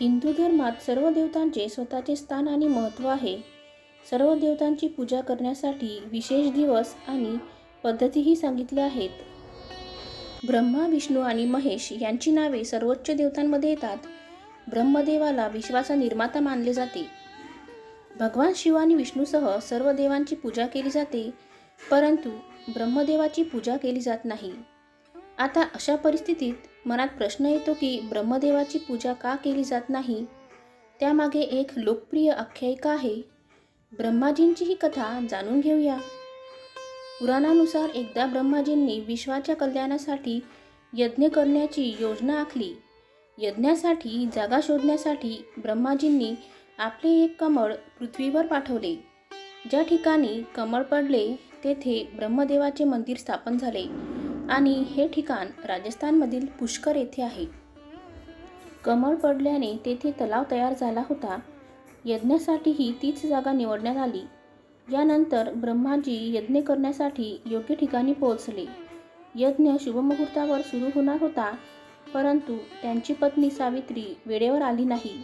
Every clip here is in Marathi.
हिंदू धर्मात सर्व देवतांचे स्वतःचे स्थान आणि महत्त्व आहे. सर्व देवतांची पूजा करण्यासाठी विशेष दिवस आणि पद्धतीही सांगितल्या आहेत. ब्रह्मा, विष्णू आणि महेश यांची नावे सर्वोच्च देवतांमध्ये येतात. ब्रह्मदेवाला विश्वाचा निर्माता मानले जाते. भगवान शिव आणि विष्णूसह सर्व देवांची पूजा केली जाते, परंतु ब्रह्मदेवाची पूजा केली जात नाही. आता अशा परिस्थितीत मनात प्रश्न येतो की ब्रह्मदेवाची पूजा का केली जात नाही? त्यामागे एक लोकप्रिय आख्यायिका आहे. ब्रह्माजींची ही कथा जाणून घेऊया. पुराणानुसार एकदा ब्रह्माजींनी विश्वाच्या कल्याणासाठी यज्ञ करण्याची योजना आखली. यज्ञासाठी जागा शोधण्यासाठी ब्रह्माजींनी आपले एक कमळ पृथ्वीवर पाठवले. ज्या ठिकाणी कमळ पडले तेथे ब्रह्मदेवाचे मंदिर स्थापन झाले आणि हे ठिकाण राजस्थानमधील पुष्कर येथे आहे. कमळ पडल्याने तेथे तलाव तयार झाला होता. यज्ञासाठीही तीच जागा निवडण्यात आली. यानंतर ब्रह्माजी यज्ञ करण्यासाठी योग्य ठिकाणी पोहोचले. यज्ञ शुभमुहूर्तावर सुरू होणार होता, परंतु त्यांची पत्नी सावित्री वेळेवर आली नाही.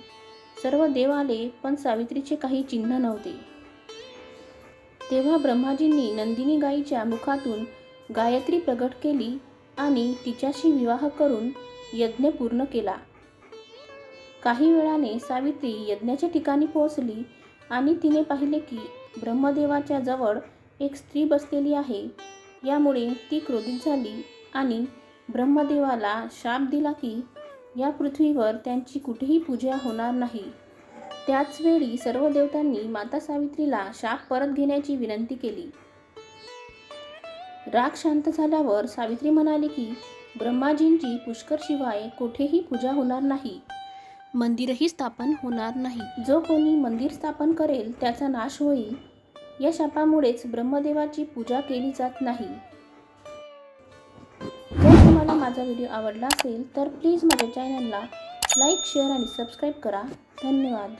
सर्व देव आले, पण सावित्रीचे काही चिन्ह नव्हते. तेव्हा ब्रह्माजींनी नंदिनी गायीच्या मुखातून गायत्री प्रगट केली आणि तिच्याशी विवाह करून यज्ञ पूर्ण केला. काही वेळाने सावित्री यज्ञाच्या ठिकाणी पोहोचली आणि तिने पाहिले की ब्रह्मदेवाच्या जवळ एक स्त्री बसलेली आहे. यामुळे ती क्रोधित झाली आणि ब्रह्मदेवाला शाप दिला की या पृथ्वीवर त्यांची कुठेही पूजा होणार नाही. त्याच वेळी सर्व देवतांनी माता सावित्रीला शाप परत घेण्याची विनंती केली. राग शांत झाल्यावर सावित्री म्हणाली की ब्रह्माजींची पुष्करशिवाय कुठेही पूजा होणार नाही, मंदिरही स्थापन होणार नाही. जो कोणी मंदिर स्थापन करेल त्याचा नाश होईल. या शापामुळेच ब्रह्मदेवाची पूजा केली जात नाही. जर तुम्हाला माझा व्हिडिओ आवडला असेल तर प्लीज माझ्या चॅनलला लाईक, शेअर आणि सबस्क्राईब करा. धन्यवाद.